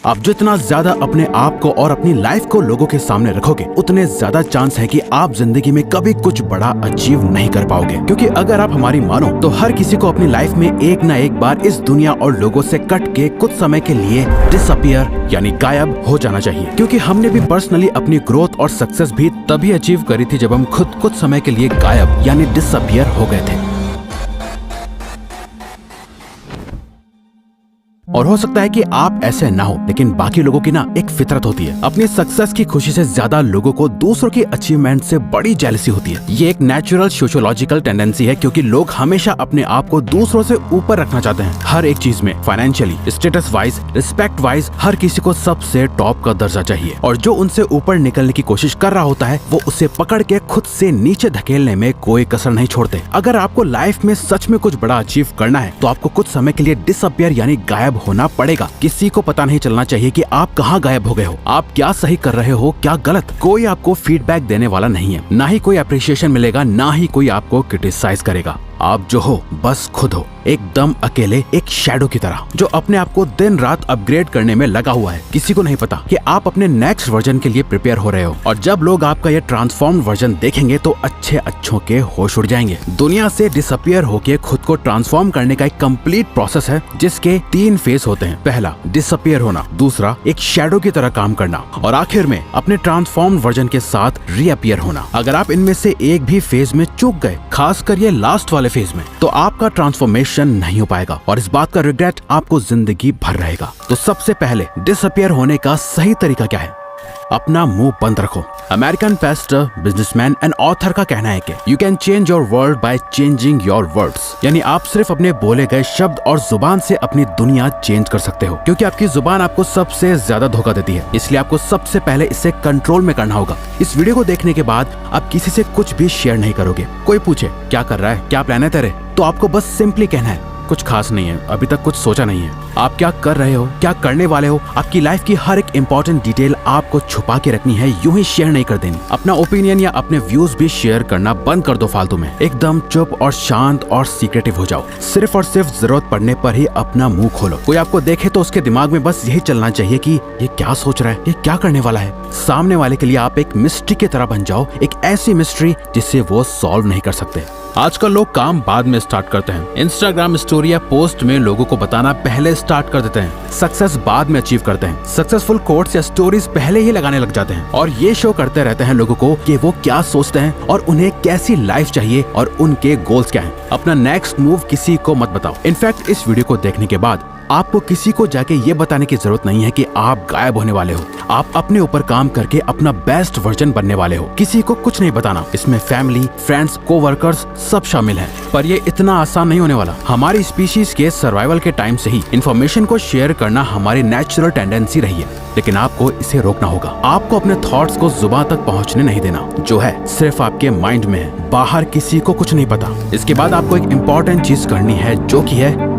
आप जितना ज्यादा अपने आप को और अपनी लाइफ को लोगों के सामने रखोगे, उतने ज्यादा चांस है कि आप जिंदगी में कभी कुछ बड़ा अचीव नहीं कर पाओगे। क्योंकि अगर आप हमारी मानो तो हर किसी को अपनी लाइफ में एक ना एक बार इस दुनिया और लोगों से कट के कुछ समय के लिए डिसअपियर यानी गायब हो जाना चाहिए। क्योंकि हमने भी पर्सनली अपनी ग्रोथ और सक्सेस भी तभी अचीव करी थी जब हम खुद कुछ समय के लिए गायब यानी डिसअपियर हो गए थे। और हो सकता है कि आप ऐसे ना हो, लेकिन बाकी लोगों की ना एक फितरत होती है। अपनी सक्सेस की खुशी से ज्यादा लोगों को दूसरों की अचीवमेंट से बड़ी जेलसी होती है। ये एक नेचुरल सोशियोलॉजिकल टेंडेंसी है, क्योंकि लोग हमेशा अपने आप को दूसरों से ऊपर रखना चाहते हैं। हर एक चीज में, financially, status wise, respect wise, हर किसी को सबसे टॉप का दर्जा चाहिए। और जो उनसे ऊपर निकलने की कोशिश कर रहा होता है, वो उसे पकड़ के खुद से नीचे धकेलने में कोई कसर नहीं छोड़ते। अगर आपको लाइफ में सच में कुछ बड़ा अचीव करना है, तो आपको कुछ समय के लिए डिसअपियर यानी गायब होना पड़ेगा। किसी को पता नहीं चलना चाहिए कि आप कहाँ गायब हो गए हो, आप क्या सही कर रहे हो, क्या गलत। कोई आपको फीडबैक देने वाला नहीं है, ना ही कोई अप्रिशिएशन मिलेगा, ना ही कोई आपको क्रिटिसाइज करेगा। आप जो हो बस खुद हो, एकदम अकेले, एक शैडो की तरह, जो अपने आप को दिन रात अपग्रेड करने में लगा हुआ है। किसी को नहीं पता कि आप अपने नेक्स्ट वर्जन के लिए प्रिपेयर हो रहे हो। और जब लोग आपका ये ट्रांसफॉर्म्ड वर्जन देखेंगे तो अच्छों के होश उड़ जाएंगे। दुनिया से डिसअपियर होके खुद को ट्रांसफॉर्म करने का एक कंप्लीट प्रोसेस है, जिसके 3 फेज होते हैं। पहला डिसअपियर होना, दूसरा एक शैडो की तरह काम करना, और आखिर में अपने ट्रांसफॉर्म्ड वर्जन के साथ रीअपियर होना। अगर आप इनमें से एक भी फेज में चूक गए, खासकर ये लास्ट वाले फेज में, तो आपका ट्रांसफॉर्मेशन नहीं हो पाएगा और इस बात का रिग्रेट आपको जिंदगी भर रहेगा। तो सबसे पहले डिसअपियर होने का सही तरीका क्या है? अपना मुंह बंद रखो। American Pasteur, businessman and author का कहना है कि you can change your world by changing your words, यानी आप सिर्फ अपने बोले गए शब्द और जुबान से अपनी दुनिया चेंज कर सकते हो। क्योंकि आपकी जुबान आपको सबसे ज्यादा धोखा देती है, इसलिए आपको सबसे पहले इसे कंट्रोल में करना होगा। इस वीडियो को देखने के बाद आप किसी से कुछ भी शेयर नहीं करोगे। कोई पूछे क्या कर रहा है, क्या प्लान है तेरे, तो आपको बस सिंपली कहना है कुछ खास नहीं है, अभी तक कुछ सोचा नहीं है। आप क्या कर रहे हो, क्या करने वाले हो, आपकी लाइफ की हर एक इंपॉर्टेंट डिटेल आपको छुपा के रखनी है, यूं ही शेयर नहीं कर देनी। अपना ओपिनियन या अपने व्यूज भी शेयर करना बंद कर दो फालतू में। एकदम चुप और शांत और सीक्रेटिव हो जाओ। सिर्फ और सिर्फ जरूरत पड़ने पर ही अपना मुंह खोलो। कोई आपको देखे तो उसके दिमाग में बस यही चलना चाहिए कि ये क्या सोच रहा है, ये क्या करने वाला है। सामने वाले के लिए आप एक मिस्ट्री की तरह बन जाओ, एक ऐसी मिस्ट्री जिसे वो सॉल्व नहीं कर सकते। आजकल लोग काम बाद में स्टार्ट करते हैं। इंस्टाग्राम स्टोरी या पोस्ट में लोगों को बताना पहले स्टार्ट कर देते हैं। सक्सेस बाद में अचीव करते हैं। सक्सेसफुल कोट्स या स्टोरीज पहले ही लगाने लग जाते हैं और ये शो करते रहते हैं लोगों को कि वो क्या सोचते हैं और उन्हें कैसी लाइफ चाहिए और उनके गोल्स क्या हैं। अपना नेक्स्ट मूव किसी को मत बताओ। इनफैक्ट इस वीडियो को देखने के बाद आपको किसी को जाके ये बताने की जरूरत नहीं है कि आप गायब होने वाले हो। आप अपने ऊपर काम करके अपना बेस्ट वर्जन बनने वाले हो। किसी को कुछ नहीं बताना। इसमें फैमिली, फ्रेंड्स, कोवर्कर्स सब शामिल हैं। पर ये इतना आसान नहीं होने वाला। हमारी स्पीशीज के सर्वाइवल के टाइम से ही इंफॉर्मेशन को शेयर करना हमारी नेचुरल टेंडेंसी रही है, लेकिन आपको इसे रोकना होगा। आपको अपने थॉट्स को जुबान तक पहुंचने नहीं देना। जो है सिर्फ आपके माइंड में है, बाहर किसी को कुछ नहीं पता। इसके बाद आपको एक इम्पोर्टेंट चीज करनी है, जो की है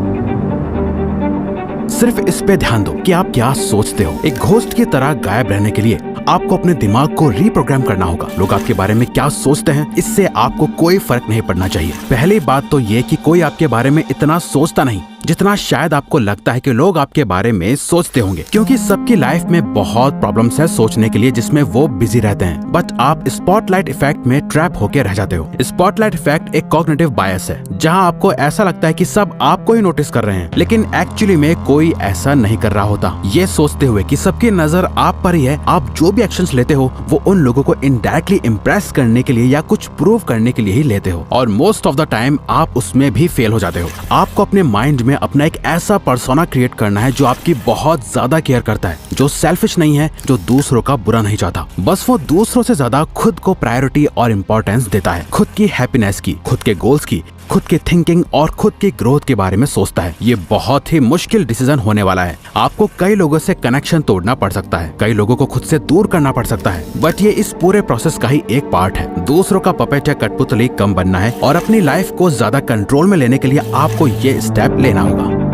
सिर्फ इस पे ध्यान दो कि आप क्या सोचते हो। एक घोस्ट की तरह गायब रहने के लिए आपको अपने दिमाग को रीप्रोग्राम करना होगा। लोग आपके बारे में क्या सोचते हैं, इससे आपको कोई फर्क नहीं पड़ना चाहिए। पहली बात तो ये कि कोई आपके बारे में इतना सोचता नहीं जितना शायद आपको लगता है कि लोग आपके बारे में सोचते होंगे। क्योंकि सबकी लाइफ में बहुत प्रॉब्लम्स है सोचने के लिए, जिसमें वो बिजी रहते हैं। बट आप स्पॉटलाइट इफेक्ट में ट्रैप होकर रह जाते हो। स्पॉटलाइट इफेक्ट एक कॉग्निटिव बायस है, जहां आपको ऐसा लगता है कि सब आपको ही नोटिस कर रहे हैं, लेकिन एक्चुअली में कोई ऐसा नहीं कर रहा होता। ये सोचते हुए कि सबकी नजर आप पर ही है, आप जो भी एक्शंस लेते हो वो उन लोगों को इनडायरेक्टली इम्प्रेस करने के लिए या कुछ प्रूव करने के लिए ही लेते हो, और मोस्ट ऑफ द टाइम आप उसमें भी फेल हो जाते हो। आपको अपने माइंड में अपना एक ऐसा पर्सोना क्रिएट करना है जो आपकी बहुत ज्यादा केयर करता है, जो सेल्फिश नहीं है, जो दूसरों का बुरा नहीं चाहता। बस वो दूसरों से ज्यादा खुद को प्रायोरिटी और इम्पोर्टेंस देता है। खुद की हैप्पीनेस की, खुद के गोल्स की, खुद की थिंकिंग और खुद की ग्रोथ के बारे में सोचता है। ये बहुत ही मुश्किल डिसीजन होने वाला है। आपको कई लोगों से कनेक्शन तोड़ना पड़ सकता है, कई लोगों को खुद से दूर करना पड़ सकता है, बट ये इस पूरे प्रोसेस का ही एक पार्ट है। दूसरों का पपेट या कठपुतली कम बनना है और अपनी लाइफ को ज्यादा कंट्रोल में लेने के लिए आपको ये स्टेप लेना होगा।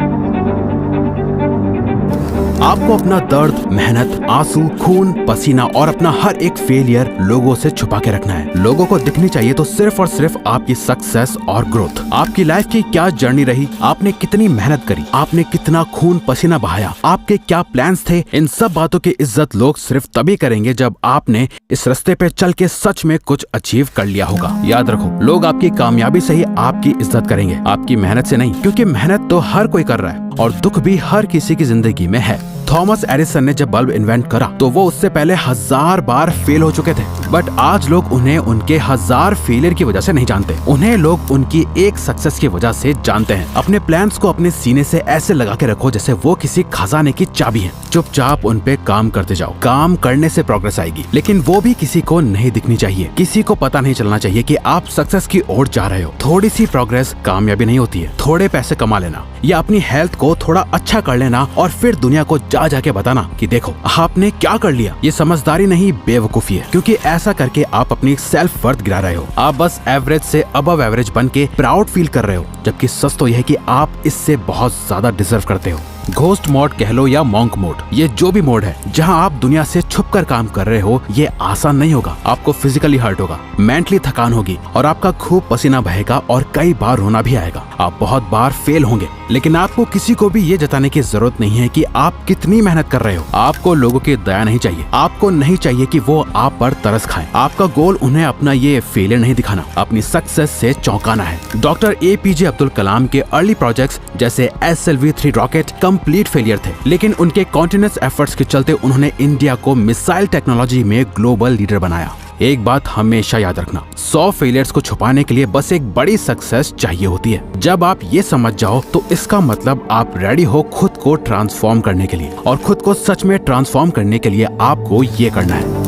आपको अपना दर्द, मेहनत, आंसू, खून, पसीना और अपना हर एक फेलियर लोगों से छुपा के रखना है। लोगों को दिखनी चाहिए तो सिर्फ और सिर्फ आपकी सक्सेस और ग्रोथ। आपकी लाइफ की क्या जर्नी रही, आपने कितनी मेहनत करी, आपने कितना खून पसीना बहाया, आपके क्या प्लान्स थे, इन सब बातों की इज्जत लोग सिर्फ तभी करेंगे जब आपने इस रास्ते पे चल के सच में कुछ अचीव कर लिया होगा। याद रखो, लोग आपकी कामयाबी से ही आपकी इज्जत करेंगे, आपकी मेहनत से नहीं, क्योंकि मेहनत तो हर कोई कर रहा है और दुख भी हर किसी की जिंदगी में है। थॉमस एडिसन ने जब बल्ब इन्वेंट करा तो वो उससे पहले 1000 बार फेल हो चुके थे, बट आज लोग उन्हें उनके 1000 फेलियर की वजह से नहीं जानते, उन्हें लोग उनकी एक सक्सेस की वजह से जानते हैं। अपने प्लान्स को अपने सीने से ऐसे लगा के रखो जैसे वो किसी खजाने की चाबी है। चुपचाप उन पे काम करते जाओ, काम करने से प्रोग्रेस आएगी, लेकिन वो भी किसी को नहीं दिखनी चाहिए। किसी को पता नहीं चलना चाहिए कि आप सक्सेस की ओर जा रहे हो। थोड़ी सी प्रोग्रेस कामयाबी नहीं होती है। थोड़े पैसे कमा लेना या अपनी हेल्थ को थोड़ा अच्छा कर लेना और फिर दुनिया को जाके बताना कि देखो आपने क्या कर लिया, ये समझदारी नहीं, बेवकूफी है, क्योंकि ऐसा करके आप अपनी सेल्फ वर्थ गिरा रहे हो। आप बस एवरेज से अबव एवरेज बन के प्राउड फील कर रहे हो, जबकि सच तो यह है कि आप इससे बहुत ज्यादा डिजर्व करते हो। घोस्ट मोड कह लो या मॉन्क मोड, ये जो भी मोड है जहां आप दुनिया से छुपकर काम कर रहे हो, ये आसान नहीं होगा। आपको फिजिकली हर्ट होगा, मेंटली थकान होगी और आपका खूब पसीना बहेगा और कई बार रोना भी आएगा। आप बहुत बार फेल होंगे, लेकिन आपको किसी को भी ये जताने की जरूरत नहीं है कि आप कितनी मेहनत कर रहे हो। आपको लोगों की दया नहीं चाहिए, आपको नहीं चाहिए कि वो आप पर तरस खाएं। आपका गोल उन्हें अपना ये फेलियर नहीं दिखाना, अपनी सक्सेस से चौंकाना है। डॉक्टर APJ अब्दुल कलाम के अर्ली प्रोजेक्ट्स जैसे SLV-3 रॉकेट कंप्लीट फेलियर थे, लेकिन उनके कॉन्टिन्यूअस एफर्ट्स के चलते उन्होंने इंडिया को मिसाइल टेक्नोलॉजी में ग्लोबल लीडर बनाया। एक बात हमेशा याद रखना, 100 फेलियर्स को छुपाने के लिए बस एक बड़ी सक्सेस चाहिए होती है। जब आप ये समझ जाओ तो इसका मतलब आप रेडी हो खुद को ट्रांसफॉर्म करने के लिए, और खुद को सच में ट्रांसफॉर्म करने के लिए आपको ये करना है।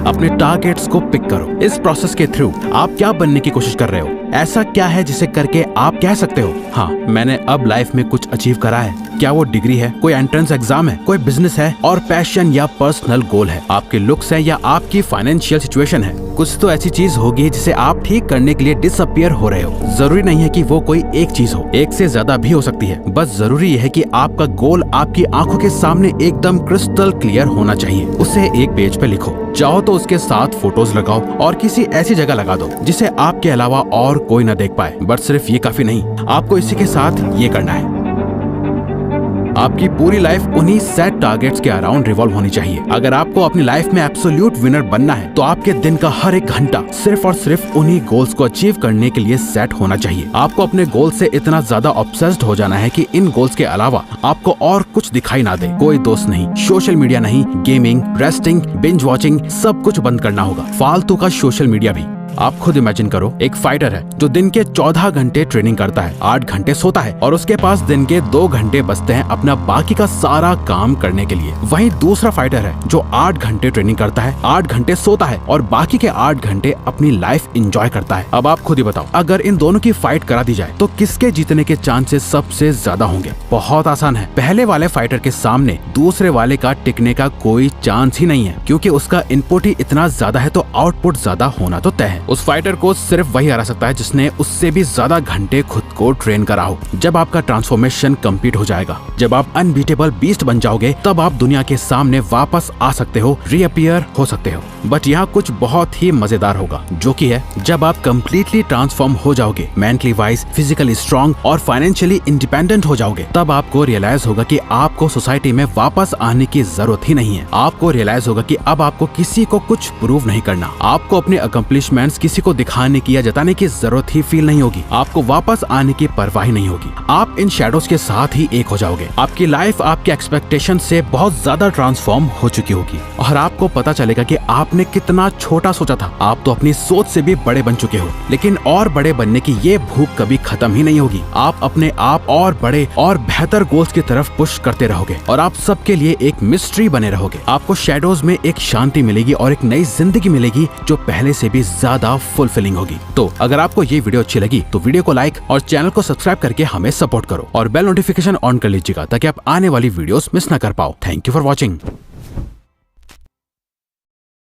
अपने टारगेट्स को पिक करो। इस प्रोसेस के थ्रू आप क्या बनने की कोशिश कर रहे हो? ऐसा क्या है जिसे करके आप कह सकते हो, हाँ मैंने अब लाइफ में कुछ अचीव करा है? क्या वो डिग्री है, कोई एंट्रेंस एग्जाम है, कोई बिजनेस है और पैशन या पर्सनल गोल है, आपके लुक्स है या आपकी फाइनेंशियल सिचुएशन है? कुछ तो ऐसी चीज होगी जिसे आप ठीक करने के लिए डिसअपियर हो रहे हो। जरूरी नहीं है कि वो कोई एक चीज हो, एक से ज्यादा भी हो सकती है। बस जरूरी है कि आपका गोल आपकी आंखों के सामने एकदम क्रिस्टल क्लियर होना चाहिए। उसे एक पेज पे लिखो, चाहो तो उसके साथ फोटोज लगाओ और किसी ऐसी जगह लगा दो जिसे आपके अलावा और कोई न देख पाए। बट सिर्फ ये काफी नहीं, आपको इसी के साथ ये करना है, आपकी पूरी लाइफ उन्हीं सेट टारगेट्स के अराउंड रिवॉल्व होनी चाहिए। अगर आपको अपनी लाइफ में एब्सोल्यूट विनर बनना है तो आपके दिन का हर एक घंटा सिर्फ और सिर्फ उन्हीं गोल्स को अचीव करने के लिए सेट होना चाहिए। आपको अपने गोल से इतना ज्यादा ऑब्सेस्ड हो जाना है कि इन गोल्स के अलावा आपको और कुछ दिखाई ना दे। कोई दोस्त नहीं, सोशल मीडिया नहीं, गेमिंग, रेस्टिंग, बिंज वॉचिंग, सब कुछ बंद करना होगा, फालतू का सोशल मीडिया भी। आप खुद इमेजिन करो, एक फाइटर है जो दिन के 14 घंटे ट्रेनिंग करता है, 8 घंटे सोता है और उसके पास दिन के 2 घंटे बचते हैं अपना बाकी का सारा काम करने के लिए। वहीं दूसरा फाइटर है जो 8 घंटे ट्रेनिंग करता है, 8 घंटे सोता है और बाकी के 8 घंटे अपनी लाइफ एंजॉय करता है। अब आप खुद ही बताओ, अगर इन दोनों की फाइट करा दी जाए तो किसके जीतने के चांसेस सबसे ज्यादा होंगे? बहुत आसान है, पहले वाले फाइटर के सामने दूसरे वाले का टिकने का कोई चांस ही नहीं है, क्योंकि उसका इनपुट ही इतना ज्यादा है तो आउटपुट ज्यादा होना तो तय है। उस फाइटर को सिर्फ वही हरा सकता है जिसने उससे भी ज्यादा घंटे खुद को ट्रेन करा हो। जब आपका ट्रांसफॉर्मेशन कंप्लीट हो जाएगा, जब आप अनबीटेबल बीस्ट बन जाओगे, तब आप दुनिया के सामने वापस आ सकते हो, रीअपियर हो सकते हो। बट यहाँ कुछ बहुत ही मजेदार होगा, जो कि है जब आप कम्प्लीटली ट्रांसफॉर्म हो जाओगे, मेंटली वाइज, फिजिकली स्ट्रॉन्ग और फाइनेंशियली इंडिपेंडेंट हो जाओगे, तब आपको रियलाइज होगा कि आपको सोसाइटी में वापस आने की जरूरत ही नहीं है। आपको रियलाइज होगा कि अब आपको किसी को कुछ प्रूव नहीं करना, आपको अपने अकम्प्लिशमेंट्स किसी को दिखाने की या जताने की जरूरत ही फील नहीं होगी, आपको वापस आने की परवाह नहीं होगी। आप इन शैडोज के साथ ही एक हो जाओगे। आपकी लाइफ आपके एक्सपेक्टेशन से बहुत ज्यादा ट्रांसफॉर्म हो चुकी होगी और आपको पता चलेगा कि आपने कितना छोटा सोचा था। आप तो अपनी सोच से भी बड़े बन चुके हो, लेकिन और बड़े बनने की ये भूख कभी खत्म ही नहीं होगी। आप अपने आप और बड़े और बेहतर गोल्स की तरफ पुश करते रहोगे और आप सबके लिए एक मिस्ट्री बने रहोगे। आपको शैडोज में एक शांति मिलेगी और एक नई जिंदगी मिलेगी जो पहले से भी ज्यादा फुलफिलिंग होगी। तो अगर आपको ये वीडियो अच्छी लगी तो वीडियो को लाइक और चैनल को सब्सक्राइब करके हमें सपोर्ट करो और बेल नोटिफिकेशन ऑन कर लीजिएगा ताकि आप आने वाली वीडियोस मिस ना कर पाओ। Thank you for watching.